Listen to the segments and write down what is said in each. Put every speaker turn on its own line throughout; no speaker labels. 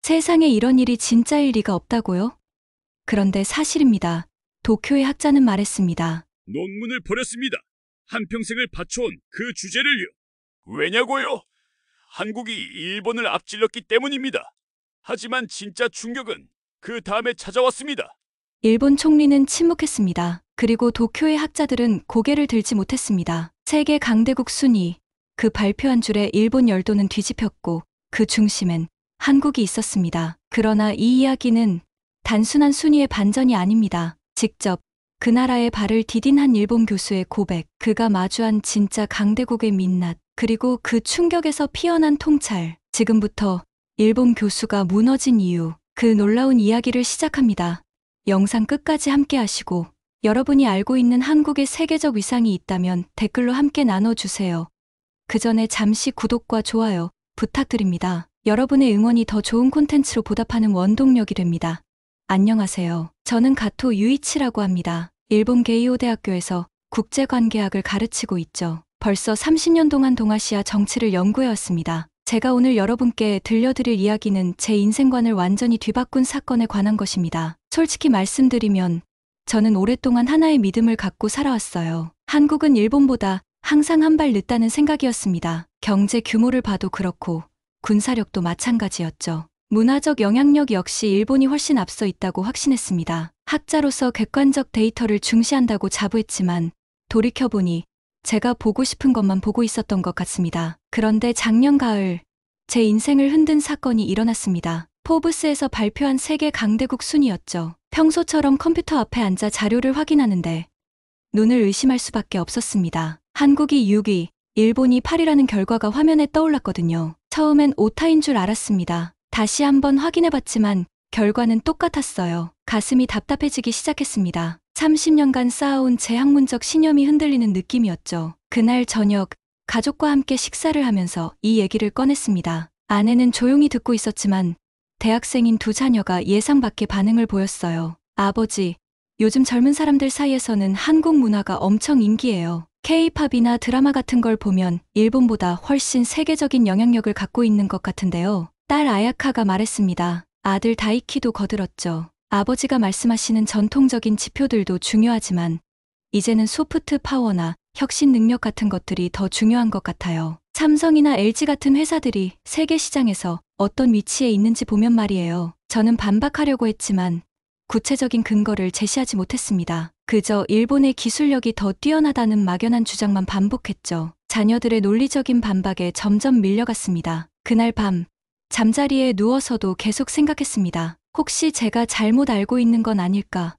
세상에 이런 일이 진짜일 리가 없다고요? 그런데 사실입니다. 도쿄의 학자는 말했습니다.
논문을 버렸습니다. 한평생을 바쳐온 그 주제를요. 왜냐고요? 한국이 일본을 앞질렀기 때문입니다. 하지만 진짜 충격은 그 다음에 찾아왔습니다.
일본 총리는 침묵했습니다. 그리고 도쿄의 학자들은 고개를 들지 못했습니다. 세계 강대국 순위, 그 발표한 줄에 일본 열도는 뒤집혔고 그 중심엔 한국이 있었습니다. 그러나 이 이야기는 단순한 순위의 반전이 아닙니다. 직접 그 나라의 발을 디딘 한 일본 교수의 고백, 그가 마주한 진짜 강대국의 민낯, 그리고 그 충격에서 피어난 통찰. 지금부터 일본 교수가 무너진 이유, 그 놀라운 이야기를 시작합니다. 영상 끝까지 함께 하시고 여러분이 알고 있는 한국의 세계적 위상이 있다면 댓글로 함께 나눠주세요. 그 전에 잠시 구독과 좋아요 부탁드립니다. 여러분의 응원이 더 좋은 콘텐츠로 보답하는 원동력이 됩니다. 안녕하세요. 저는 가토 유이치라고 합니다. 일본 게이오 대학교에서 국제관계학을 가르치고 있죠. 벌써 30년 동안 동아시아 정치를 연구해왔습니다. 제가 오늘 여러분께 들려드릴 이야기는 제 인생관을 완전히 뒤바꾼 사건에 관한 것입니다. 솔직히 말씀드리면 저는 오랫동안 하나의 믿음을 갖고 살아왔어요. 한국은 일본보다 항상 한 발 늦다는 생각이었습니다. 경제 규모를 봐도 그렇고 군사력도 마찬가지였죠. 문화적 영향력 역시 일본이 훨씬 앞서 있다고 확신했습니다. 학자로서 객관적 데이터를 중시한다고 자부했지만 돌이켜보니 제가 보고 싶은 것만 보고 있었던 것 같습니다. 그런데 작년 가을 제 인생을 흔든 사건이 일어났습니다. 포브스에서 발표한 세계 강대국 순위였죠. 평소처럼 컴퓨터 앞에 앉아 자료를 확인하는데 눈을 의심할 수밖에 없었습니다. 한국이 6위, 일본이 8위라는 결과가 화면에 떠올랐거든요. 처음엔 오타인 줄 알았습니다. 다시 한번 확인해봤지만 결과는 똑같았어요. 가슴이 답답해지기 시작했습니다. 30년간 쌓아온 제 학문적 신념이 흔들리는 느낌이었죠. 그날 저녁 가족과 함께 식사를 하면서 이 얘기를 꺼냈습니다. 아내는 조용히 듣고 있었지만 대학생인 두 자녀가 예상 밖의 반응을 보였어요. 아버지, 요즘 젊은 사람들 사이에서는 한국 문화가 엄청 인기예요. K-팝이나 드라마 같은 걸 보면 일본보다 훨씬 세계적인 영향력을 갖고 있는 것 같은데요. 딸 아야카가 말했습니다. 아들 다이키도 거들었죠. 아버지가 말씀하시는 전통적인 지표들도 중요하지만 이제는 소프트 파워나 혁신 능력 같은 것들이 더 중요한 것 같아요. 삼성이나 LG 같은 회사들이 세계 시장에서 어떤 위치에 있는지 보면 말이에요. 저는 반박하려고 했지만 구체적인 근거를 제시하지 못했습니다. 그저 일본의 기술력이 더 뛰어나다는 막연한 주장만 반복했죠. 자녀들의 논리적인 반박에 점점 밀려갔습니다. 그날 밤 잠자리에 누워서도 계속 생각했습니다. 혹시 제가 잘못 알고 있는 건 아닐까?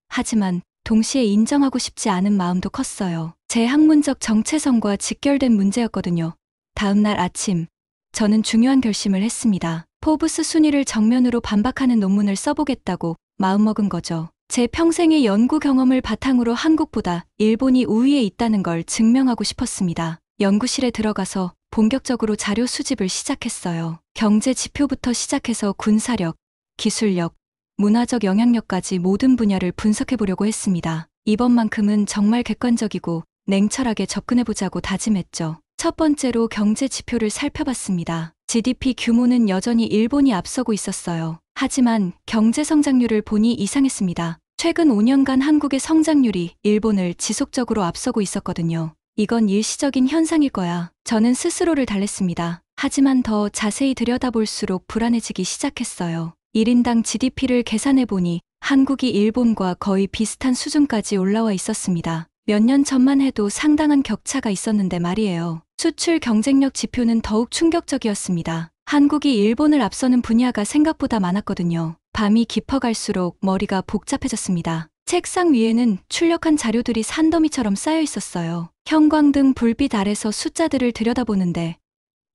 하지만 동시에 인정하고 싶지 않은 마음도 컸어요. 제 학문적 정체성과 직결된 문제였거든요. 다음 날 아침, 저는 중요한 결심을 했습니다. 포브스 순위를 정면으로 반박하는 논문을 써보겠다고 마음먹은 거죠. 제 평생의 연구 경험을 바탕으로 한국보다 일본이 우위에 있다는 걸 증명하고 싶었습니다. 연구실에 들어가서 본격적으로 자료 수집을 시작했어요. 경제 지표부터 시작해서 군사력, 기술력, 문화적 영향력까지 모든 분야를 분석해보려고 했습니다. 이번만큼은 정말 객관적이고 냉철하게 접근해보자고 다짐했죠. 첫 번째로 경제 지표를 살펴봤습니다. GDP 규모는 여전히 일본이 앞서고 있었어요. 하지만 경제 성장률을 보니 이상했습니다. 최근 5년간 한국의 성장률이 일본을 지속적으로 앞서고 있었거든요. 이건 일시적인 현상일 거야. 저는 스스로를 달랬습니다. 하지만 더 자세히 들여다볼수록 불안해지기 시작했어요. 1인당 GDP를 계산해보니 한국이 일본과 거의 비슷한 수준까지 올라와 있었습니다. 몇 년 전만 해도 상당한 격차가 있었는데 말이에요. 수출 경쟁력 지표는 더욱 충격적이었습니다. 한국이 일본을 앞서는 분야가 생각보다 많았거든요. 밤이 깊어갈수록 머리가 복잡해졌습니다. 책상 위에는 출력한 자료들이 산더미처럼 쌓여 있었어요. 형광등 불빛 아래서 숫자들을 들여다보는데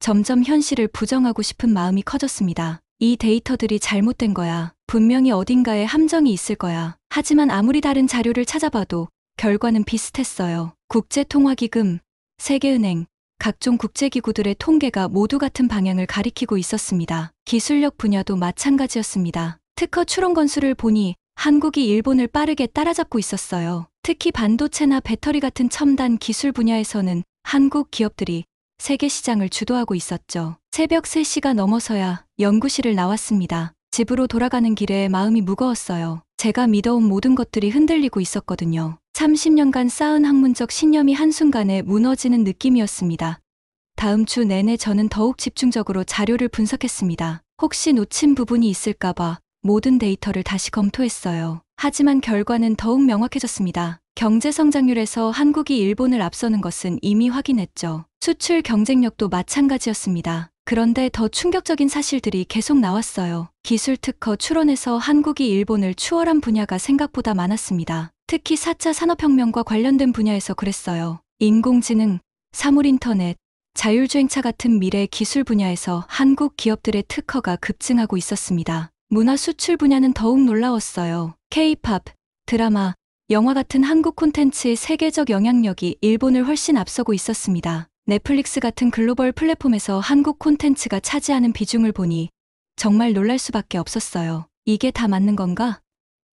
점점 현실을 부정하고 싶은 마음이 커졌습니다. 이 데이터들이 잘못된 거야. 분명히 어딘가에 함정이 있을 거야. 하지만 아무리 다른 자료를 찾아봐도 결과는 비슷했어요. 국제통화기금, 세계은행, 각종 국제기구들의 통계가 모두 같은 방향을 가리키고 있었습니다. 기술력 분야도 마찬가지였습니다. 특허 출원 건수를 보니 한국이 일본을 빠르게 따라잡고 있었어요. 특히 반도체나 배터리 같은 첨단 기술 분야에서는 한국 기업들이 세계 시장을 주도하고 있었죠. 새벽 3시가 넘어서야 연구실을 나왔습니다. 집으로 돌아가는 길에 마음이 무거웠어요. 제가 믿어온 모든 것들이 흔들리고 있었거든요. 30년간 쌓은 학문적 신념이 한순간에 무너지는 느낌이었습니다. 다음 주 내내 저는 더욱 집중적으로 자료를 분석했습니다. 혹시 놓친 부분이 있을까봐 모든 데이터를 다시 검토했어요. 하지만 결과는 더욱 명확해졌습니다. 경제 성장률에서 한국이 일본을 앞서는 것은 이미 확인했죠. 수출 경쟁력도 마찬가지였습니다. 그런데 더 충격적인 사실들이 계속 나왔어요. 기술 특허 출원에서 한국이 일본을 추월한 분야가 생각보다 많았습니다. 특히 4차 산업혁명과 관련된 분야에서 그랬어요. 인공지능, 사물인터넷, 자율주행차 같은 미래 기술 분야에서 한국 기업들의 특허가 급증하고 있었습니다. 문화 수출 분야는 더욱 놀라웠어요. K-팝, 드라마, 영화 같은 한국 콘텐츠의 세계적 영향력이 일본을 훨씬 앞서고 있었습니다. 넷플릭스 같은 글로벌 플랫폼에서 한국 콘텐츠가 차지하는 비중을 보니 정말 놀랄 수밖에 없었어요. 이게 다 맞는 건가?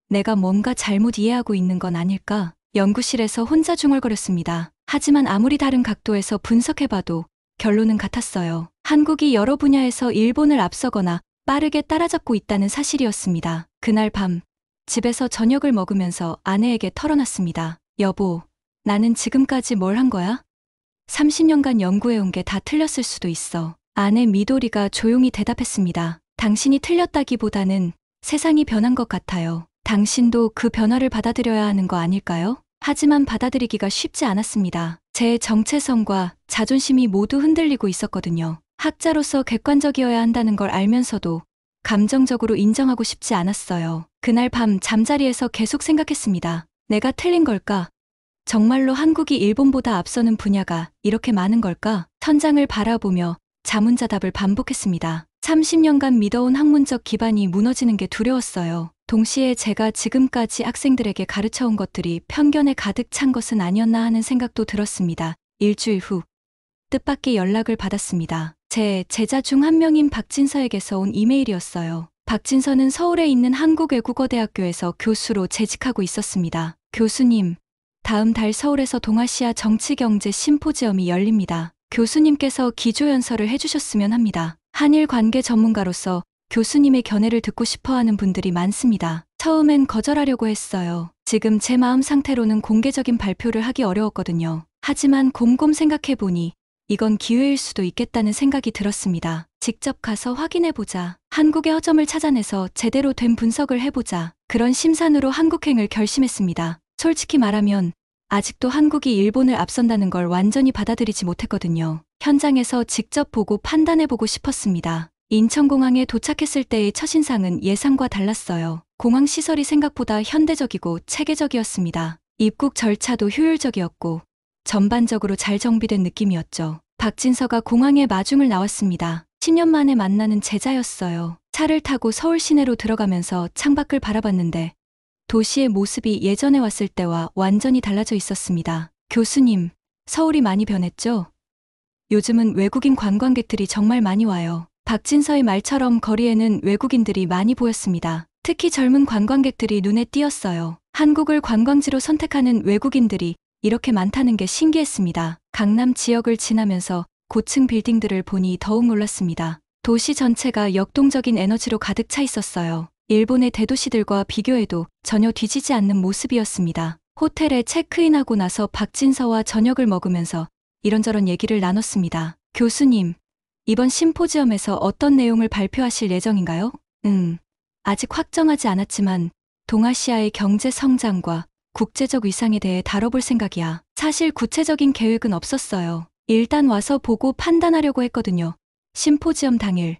내가 뭔가 잘못 이해하고 있는 건 아닐까? 연구실에서 혼자 중얼거렸습니다. 하지만 아무리 다른 각도에서 분석해봐도 결론은 같았어요. 한국이 여러 분야에서 일본을 앞서거나 빠르게 따라잡고 있다는 사실이었습니다. 그날 밤 집에서 저녁을 먹으면서 아내에게 털어놨습니다. 여보, 나는 지금까지 뭘 한 거야? 30년간 연구해온 게 다 틀렸을 수도 있어. 아내 미도리가 조용히 대답했습니다. 당신이 틀렸다기보다는 세상이 변한 것 같아요. 당신도 그 변화를 받아들여야 하는 거 아닐까요? 하지만 받아들이기가 쉽지 않았습니다. 제 정체성과 자존심이 모두 흔들리고 있었거든요. 학자로서 객관적이어야 한다는 걸 알면서도 감정적으로 인정하고 싶지 않았어요. 그날 밤 잠자리에서 계속 생각했습니다. 내가 틀린 걸까? 정말로 한국이 일본보다 앞서는 분야가 이렇게 많은 걸까? 천장을 바라보며 자문자답을 반복했습니다. 30년간 믿어온 학문적 기반이 무너지는 게 두려웠어요. 동시에 제가 지금까지 학생들에게 가르쳐온 것들이 편견에 가득 찬 것은 아니었나 하는 생각도 들었습니다. 일주일 후 뜻밖의 연락을 받았습니다. 제 제자 중 한 명인 박진서에게서 온 이메일이었어요. 박진서는 서울에 있는 한국외국어대학교에서 교수로 재직하고 있었습니다. 교수님, 다음 달 서울에서 동아시아 정치경제 심포지엄이 열립니다. 교수님께서 기조연설을 해주셨으면 합니다. 한일 관계 전문가로서 교수님의 견해를 듣고 싶어하는 분들이 많습니다. 처음엔 거절하려고 했어요. 지금 제 마음 상태로는 공개적인 발표를 하기 어려웠거든요. 하지만 곰곰 생각해보니 이건 기회일 수도 있겠다는 생각이 들었습니다. 직접 가서 확인해보자. 한국의 허점을 찾아내서 제대로 된 분석을 해보자. 그런 심산으로 한국행을 결심했습니다. 솔직히 말하면 아직도 한국이 일본을 앞선다는 걸 완전히 받아들이지 못했거든요. 현장에서 직접 보고 판단해보고 싶었습니다. 인천공항에 도착했을 때의 첫인상은 예상과 달랐어요. 공항 시설이 생각보다 현대적이고 체계적이었습니다. 입국 절차도 효율적이었고 전반적으로 잘 정비된 느낌이었죠. 박진서가 공항에 마중을 나왔습니다. 10년 만에 만나는 제자였어요. 차를 타고 서울 시내로 들어가면서 창밖을 바라봤는데 도시의 모습이 예전에 왔을 때와 완전히 달라져 있었습니다. 교수님, 서울이 많이 변했죠? 요즘은 외국인 관광객들이 정말 많이 와요. 박진서의 말처럼 거리에는 외국인들이 많이 보였습니다. 특히 젊은 관광객들이 눈에 띄었어요. 한국을 관광지로 선택하는 외국인들이 이렇게 많다는 게 신기했습니다. 강남 지역을 지나면서 고층 빌딩들을 보니 더욱 놀랐습니다. 도시 전체가 역동적인 에너지로 가득 차 있었어요. 일본의 대도시들과 비교해도 전혀 뒤지지 않는 모습이었습니다. 호텔에 체크인하고 나서 박진서와 저녁을 먹으면서 이런저런 얘기를 나눴습니다. 교수님, 이번 심포지엄에서 어떤 내용을 발표하실 예정인가요? 아직 확정하지 않았지만 동아시아의 경제 성장과 국제적 위상에 대해 다뤄볼 생각이야. 사실 구체적인 계획은 없었어요. 일단 와서 보고 판단하려고 했거든요. 심포지엄 당일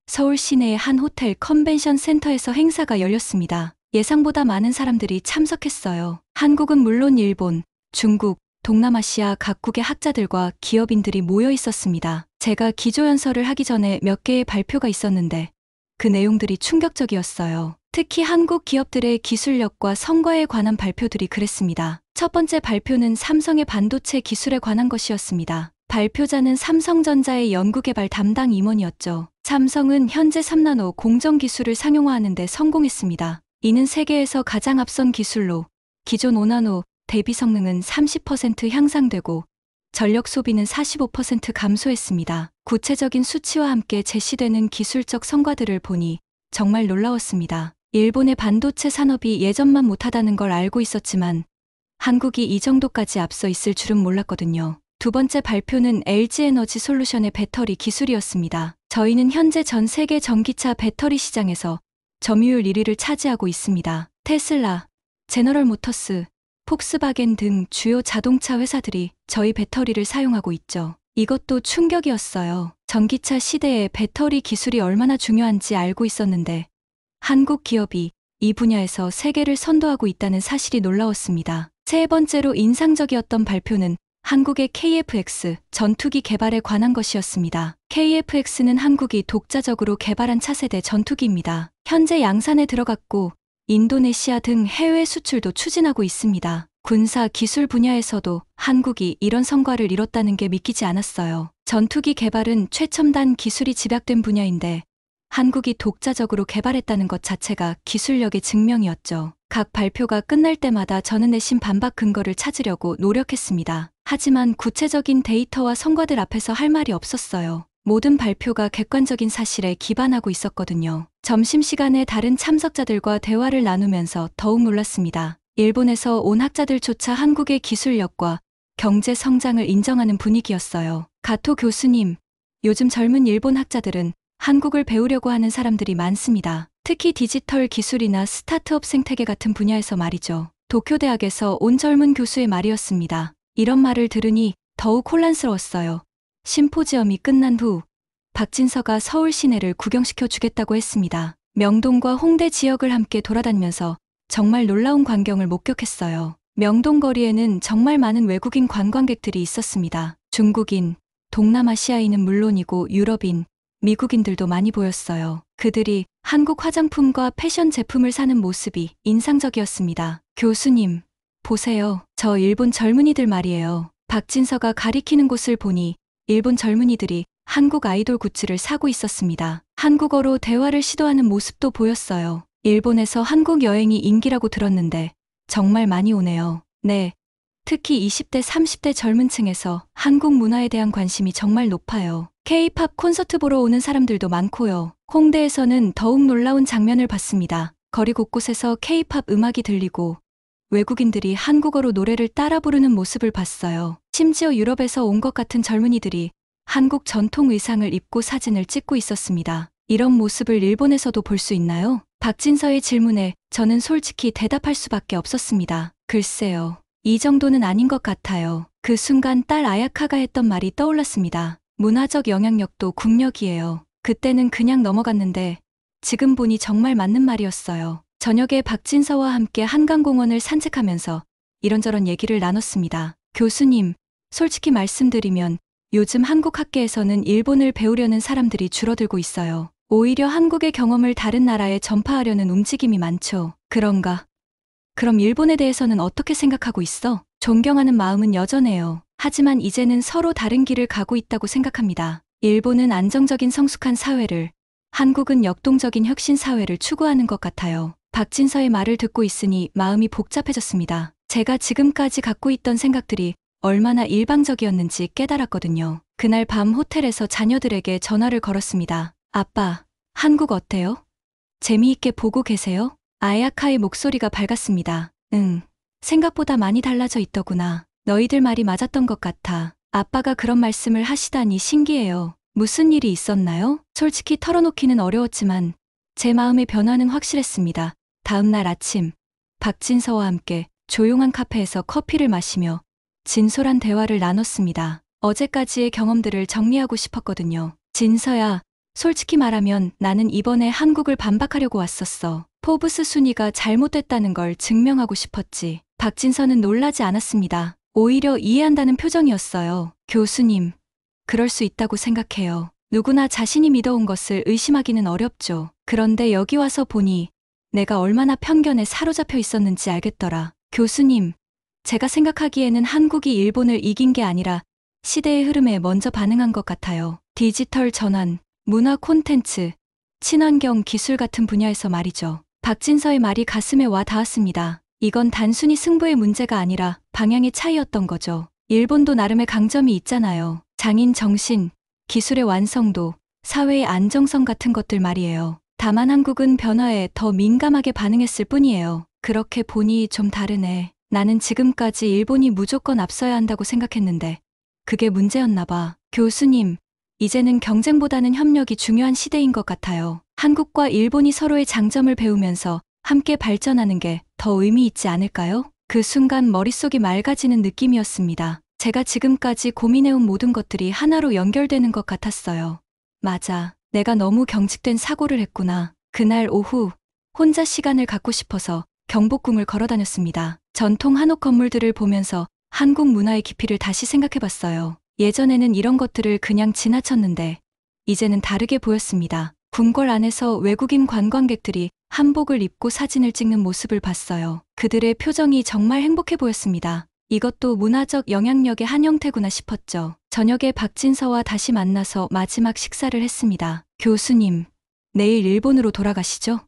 서울 시내의 한 호텔 컨벤션 센터에서 행사가 열렸습니다. 예상보다 많은 사람들이 참석했어요. 한국은 물론 일본, 중국, 동남아시아 각국의 학자들과 기업인들이 모여 있었습니다. 제가 기조연설을 하기 전에 몇 개의 발표가 있었는데 그 내용들이 충격적이었어요. 특히 한국 기업들의 기술력과 성과에 관한 발표들이 그랬습니다. 첫 번째 발표는 삼성의 반도체 기술에 관한 것이었습니다. 발표자는 삼성전자의 연구개발 담당 임원이었죠. 삼성은 현재 3나노 공정 기술을 상용화하는 데 성공했습니다. 이는 세계에서 가장 앞선 기술로 기존 5나노 대비 성능은 30% 향상되고 전력 소비는 45% 감소했습니다. 구체적인 수치와 함께 제시되는 기술적 성과들을 보니 정말 놀라웠습니다. 일본의 반도체 산업이 예전만 못하다는 걸 알고 있었지만 한국이 이 정도까지 앞서 있을 줄은 몰랐거든요. 두 번째 발표는 LG에너지 솔루션의 배터리 기술이었습니다. 저희는 현재 전 세계 전기차 배터리 시장에서 점유율 1위를 차지하고 있습니다. 테슬라, 제너럴 모터스, 폭스바겐 등 주요 자동차 회사들이 저희 배터리를 사용하고 있죠. 이것도 충격이었어요. 전기차 시대에 배터리 기술이 얼마나 중요한지 알고 있었는데 한국 기업이 이 분야에서 세계를 선도하고 있다는 사실이 놀라웠습니다. 세 번째로 인상적이었던 발표는 한국의 KF-X 전투기 개발에 관한 것이었습니다. KF-X는 한국이 독자적으로 개발한 차세대 전투기입니다. 현재 양산에 들어갔고 인도네시아 등 해외 수출도 추진하고 있습니다. 군사 기술 분야에서도 한국이 이런 성과를 이뤘다는 게 믿기지 않았어요. 전투기 개발은 최첨단 기술이 집약된 분야인데 한국이 독자적으로 개발했다는 것 자체가 기술력의 증명이었죠. 각 발표가 끝날 때마다 저는 내심 반박 근거를 찾으려고 노력했습니다. 하지만 구체적인 데이터와 성과들 앞에서 할 말이 없었어요. 모든 발표가 객관적인 사실에 기반하고 있었거든요. 점심시간에 다른 참석자들과 대화를 나누면서 더욱 놀랐습니다. 일본에서 온 학자들조차 한국의 기술력과 경제 성장을 인정하는 분위기였어요. 가토 교수님, 요즘 젊은 일본 학자들은 한국을 배우려고 하는 사람들이 많습니다. 특히 디지털 기술이나 스타트업 생태계 같은 분야에서 말이죠. 도쿄대학에서 온 젊은 교수의 말이었습니다. 이런 말을 들으니 더욱 혼란스러웠어요. 심포지엄이 끝난 후 박진서가 서울 시내를 구경시켜 주겠다고 했습니다. 명동과 홍대 지역을 함께 돌아다니면서 정말 놀라운 광경을 목격했어요. 명동 거리에는 정말 많은 외국인 관광객들이 있었습니다. 중국인, 동남아시아인은 물론이고 유럽인, 미국인들도 많이 보였어요. 그들이 한국 화장품과 패션 제품을 사는 모습이 인상적이었습니다. 교수님, 보세요. 저 일본 젊은이들 말이에요. 박진서가 가리키는 곳을 보니 일본 젊은이들이 한국 아이돌 굿즈를 사고 있었습니다. 한국어로 대화를 시도하는 모습도 보였어요. 일본에서 한국 여행이 인기라고 들었는데 정말 많이 오네요. 네. 특히 20대, 30대 젊은 층에서 한국 문화에 대한 관심이 정말 높아요. K-팝 콘서트 보러 오는 사람들도 많고요. 홍대에서는 더욱 놀라운 장면을 봤습니다. 거리 곳곳에서 K-팝 음악이 들리고 외국인들이 한국어로 노래를 따라 부르는 모습을 봤어요. 심지어 유럽에서 온 것 같은 젊은이들이 한국 전통 의상을 입고 사진을 찍고 있었습니다. 이런 모습을 일본에서도 볼 수 있나요? 박진서의 질문에 저는 솔직히 대답할 수밖에 없었습니다. 글쎄요. 이 정도는 아닌 것 같아요. 그 순간 딸 아야카가 했던 말이 떠올랐습니다. 문화적 영향력도 국력이에요. 그때는 그냥 넘어갔는데 지금 보니 정말 맞는 말이었어요. 저녁에 박진서와 함께 한강공원을 산책하면서 이런저런 얘기를 나눴습니다. 교수님, 솔직히 말씀드리면 요즘 한국 학계에서는 일본을 배우려는 사람들이 줄어들고 있어요. 오히려 한국의 경험을 다른 나라에 전파하려는 움직임이 많죠. 그런가? 그럼 일본에 대해서는 어떻게 생각하고 있어? 존경하는 마음은 여전해요. 하지만 이제는 서로 다른 길을 가고 있다고 생각합니다. 일본은 안정적인 성숙한 사회를, 한국은 역동적인 혁신 사회를 추구하는 것 같아요. 박진서의 말을 듣고 있으니 마음이 복잡해졌습니다. 제가 지금까지 갖고 있던 생각들이 얼마나 일방적이었는지 깨달았거든요. 그날 밤 호텔에서 자녀들에게 전화를 걸었습니다. 아빠, 한국 어때요? 재미있게 보고 계세요? 아야카의 목소리가 밝았습니다. 응, 생각보다 많이 달라져 있더구나. 너희들 말이 맞았던 것 같아. 아빠가 그런 말씀을 하시다니 신기해요. 무슨 일이 있었나요? 솔직히 털어놓기는 어려웠지만 제 마음의 변화는 확실했습니다. 다음 날 아침, 박진서와 함께 조용한 카페에서 커피를 마시며 진솔한 대화를 나눴습니다. 어제까지의 경험들을 정리하고 싶었거든요. 진서야, 솔직히 말하면 나는 이번에 한국을 반박하려고 왔었어. 포브스 순위가 잘못됐다는 걸 증명하고 싶었지. 박진서는 놀라지 않았습니다. 오히려 이해한다는 표정이었어요. 교수님, 그럴 수 있다고 생각해요. 누구나 자신이 믿어온 것을 의심하기는 어렵죠. 그런데 여기 와서 보니 내가 얼마나 편견에 사로잡혀 있었는지 알겠더라. 교수님, 제가 생각하기에는 한국이 일본을 이긴 게 아니라 시대의 흐름에 먼저 반응한 것 같아요. 디지털 전환, 문화 콘텐츠, 친환경 기술 같은 분야에서 말이죠. 박진서의 말이 가슴에 와 닿았습니다. 이건 단순히 승부의 문제가 아니라 방향의 차이였던 거죠. 일본도 나름의 강점이 있잖아요. 장인 정신, 기술의 완성도, 사회의 안정성 같은 것들 말이에요. 다만 한국은 변화에 더 민감하게 반응했을 뿐이에요. 그렇게 보니 좀 다르네. 나는 지금까지 일본이 무조건 앞서야 한다고 생각했는데 그게 문제였나 봐. 교수님, 이제는 경쟁보다는 협력이 중요한 시대인 것 같아요. 한국과 일본이 서로의 장점을 배우면서 함께 발전하는 게 더 의미 있지 않을까요? 그 순간 머릿속이 맑아지는 느낌이었습니다. 제가 지금까지 고민해온 모든 것들이 하나로 연결되는 것 같았어요. 맞아. 내가 너무 경직된 사고를 했구나. 그날 오후 혼자 시간을 갖고 싶어서 경복궁을 걸어 다녔습니다. 전통 한옥 건물들을 보면서 한국 문화의 깊이를 다시 생각해봤어요. 예전에는 이런 것들을 그냥 지나쳤는데 이제는 다르게 보였습니다. 궁궐 안에서 외국인 관광객들이 한복을 입고 사진을 찍는 모습을 봤어요. 그들의 표정이 정말 행복해 보였습니다. 이것도 문화적 영향력의 한 형태구나 싶었죠. 저녁에 박진서와 다시 만나서 마지막 식사를 했습니다. 교수님, 내일 일본으로 돌아가시죠?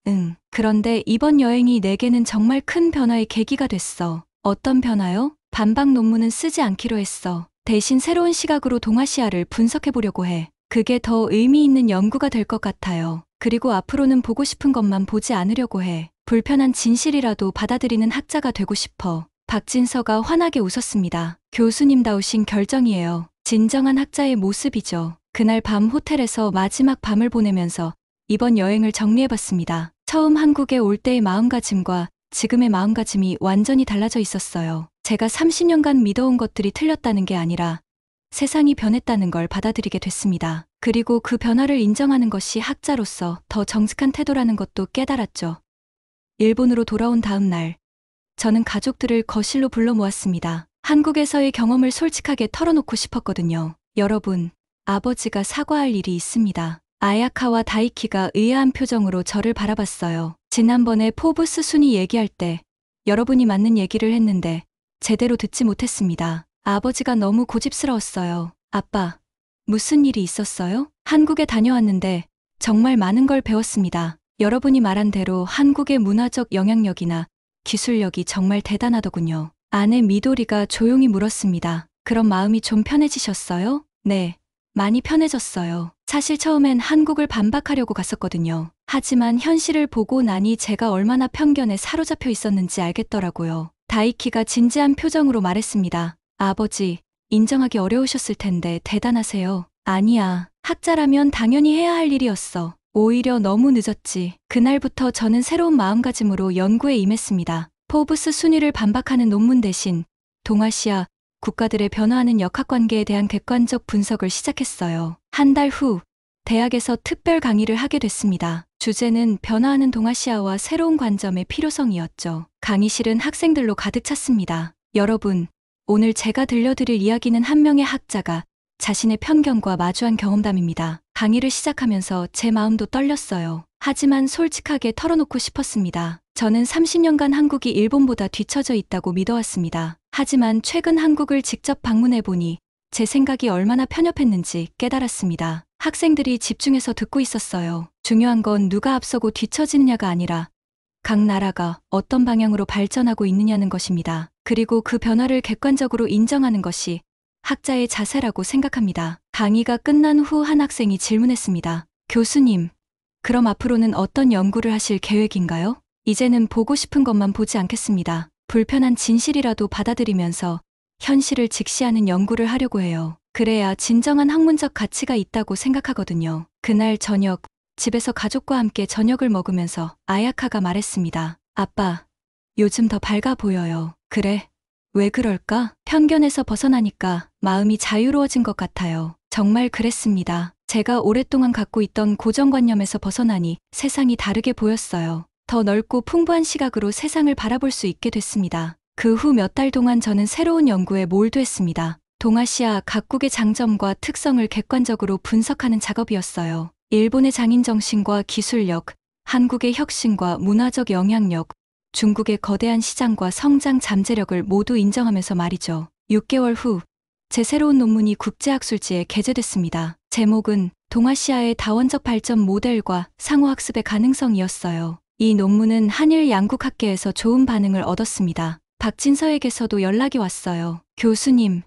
응. 그런데 이번 여행이 내게는 정말 큰 변화의 계기가 됐어. 어떤 변화요? 반박 논문은 쓰지 않기로 했어. 대신 새로운 시각으로 동아시아를 분석해보려고 해. 그게 더 의미 있는 연구가 될 것 같아요. 그리고 앞으로는 보고 싶은 것만 보지 않으려고 해. 불편한 진실이라도 받아들이는 학자가 되고 싶어. 박진서가 환하게 웃었습니다. 교수님다우신 결정이에요. 진정한 학자의 모습이죠. 그날 밤 호텔에서 마지막 밤을 보내면서 이번 여행을 정리해봤습니다. 처음 한국에 올 때의 마음가짐과 지금의 마음가짐이 완전히 달라져 있었어요. 제가 30년간 믿어온 것들이 틀렸다는 게 아니라 세상이 변했다는 걸 받아들이게 됐습니다. 그리고 그 변화를 인정하는 것이 학자로서 더 정직한 태도라는 것도 깨달았죠. 일본으로 돌아온 다음 날, 저는 가족들을 거실로 불러 모았습니다. 한국에서의 경험을 솔직하게 털어놓고 싶었거든요. 여러분, 아버지가 사과할 일이 있습니다. 아야카와 다이키가 의아한 표정으로 저를 바라봤어요. 지난번에 포브스 순위 얘기할 때 여러분이 맞는 얘기를 했는데 제대로 듣지 못했습니다. 아버지가 너무 고집스러웠어요. 아빠, 무슨 일이 있었어요? 한국에 다녀왔는데 정말 많은 걸 배웠습니다. 여러분이 말한 대로 한국의 문화적 영향력이나 기술력이 정말 대단하더군요. 아내 미도리가 조용히 물었습니다. 그런 마음이 좀 편해지셨어요? 네, 많이 편해졌어요. 사실 처음엔 한국을 반박하려고 갔었거든요. 하지만 현실을 보고 나니 제가 얼마나 편견에 사로잡혀 있었는지 알겠더라고요. 다이키가 진지한 표정으로 말했습니다. 아버지, 인정하기 어려우셨을 텐데 대단하세요. 아니야, 학자라면 당연히 해야 할 일이었어. 오히려 너무 늦었지. 그날부터 저는 새로운 마음가짐으로 연구에 임했습니다. 포브스 순위를 반박하는 논문 대신 동아시아 국가들의 변화하는 역학관계에 대한 객관적 분석을 시작했어요. 한 달 후, 대학에서 특별 강의를 하게 됐습니다. 주제는 변화하는 동아시아와 새로운 관점의 필요성이었죠. 강의실은 학생들로 가득 찼습니다. 여러분, 오늘 제가 들려드릴 이야기는 한 명의 학자가 자신의 편견과 마주한 경험담입니다. 강의를 시작하면서 제 마음도 떨렸어요. 하지만 솔직하게 털어놓고 싶었습니다. 저는 30년간 한국이 일본보다 뒤처져 있다고 믿어왔습니다. 하지만 최근 한국을 직접 방문해보니 제 생각이 얼마나 편협했는지 깨달았습니다. 학생들이 집중해서 듣고 있었어요. 중요한 건 누가 앞서고 뒤처지느냐가 아니라 각 나라가 어떤 방향으로 발전하고 있느냐는 것입니다. 그리고 그 변화를 객관적으로 인정하는 것이 학자의 자세라고 생각합니다. 강의가 끝난 후 한 학생이 질문했습니다. 교수님, 그럼 앞으로는 어떤 연구를 하실 계획인가요? 이제는 보고 싶은 것만 보지 않겠습니다. 불편한 진실이라도 받아들이면서 현실을 직시하는 연구를 하려고 해요. 그래야 진정한 학문적 가치가 있다고 생각하거든요. 그날 저녁, 집에서 가족과 함께 저녁을 먹으면서 아야카가 말했습니다. 아빠, 요즘 더 밝아 보여요. 그래? 왜 그럴까? 편견에서 벗어나니까 마음이 자유로워진 것 같아요. 정말 그랬습니다. 제가 오랫동안 갖고 있던 고정관념에서 벗어나니 세상이 다르게 보였어요. 더 넓고 풍부한 시각으로 세상을 바라볼 수 있게 됐습니다. 그 후 몇 달 동안 저는 새로운 연구에 몰두했습니다. 동아시아 각국의 장점과 특성을 객관적으로 분석하는 작업이었어요. 일본의 장인 정신과 기술력, 한국의 혁신과 문화적 영향력, 중국의 거대한 시장과 성장 잠재력을 모두 인정하면서 말이죠. 6개월 후, 제 새로운 논문이 국제학술지에 게재됐습니다. 제목은 동아시아의 다원적 발전 모델과 상호학습의 가능성이었어요. 이 논문은 한일 양국 학계에서 좋은 반응을 얻었습니다. 박진서에게서도 연락이 왔어요. 교수님,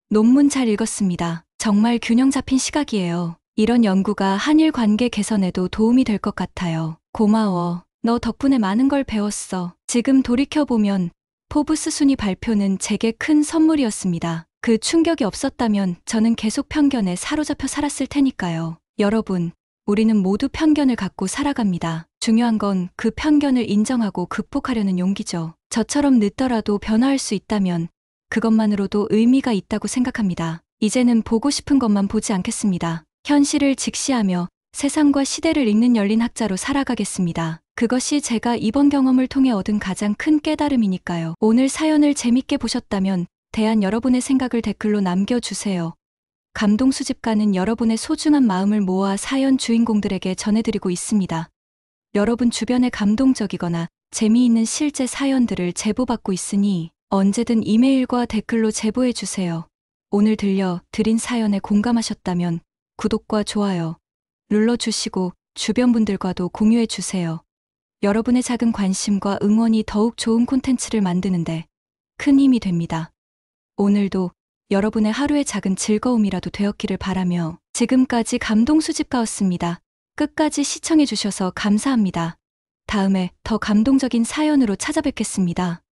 논문 잘 읽었습니다. 정말 균형 잡힌 시각이에요. 이런 연구가 한일 관계 개선에도 도움이 될 것 같아요. 고마워. 너 덕분에 많은 걸 배웠어. 지금 돌이켜보면 포브스 순위 발표는 제게 큰 선물이었습니다. 그 충격이 없었다면 저는 계속 편견에 사로잡혀 살았을 테니까요. 여러분, 우리는 모두 편견을 갖고 살아갑니다. 중요한 건 그 편견을 인정하고 극복하려는 용기죠. 저처럼 늦더라도 변화할 수 있다면 그것만으로도 의미가 있다고 생각합니다. 이제는 보고 싶은 것만 보지 않겠습니다. 현실을 직시하며 세상과 시대를 읽는 열린 학자로 살아가겠습니다. 그것이 제가 이번 경험을 통해 얻은 가장 큰 깨달음이니까요. 오늘 사연을 재밌게 보셨다면 대한 여러분의 생각을 댓글로 남겨주세요. 감동 수집가는 여러분의 소중한 마음을 모아 사연 주인공들에게 전해드리고 있습니다. 여러분 주변에 감동적이거나 재미있는 실제 사연들을 제보받고 있으니 언제든 이메일과 댓글로 제보해주세요. 오늘 들려드린 사연에 공감하셨다면 구독과 좋아요 눌러주시고 주변 분들과도 공유해주세요. 여러분의 작은 관심과 응원이 더욱 좋은 콘텐츠를 만드는데 큰 힘이 됩니다. 오늘도 여러분의 하루의 작은 즐거움이라도 되었기를 바라며 지금까지 감동 수집가였습니다. 끝까지 시청해주셔서 감사합니다. 다음에 더 감동적인 사연으로 찾아뵙겠습니다.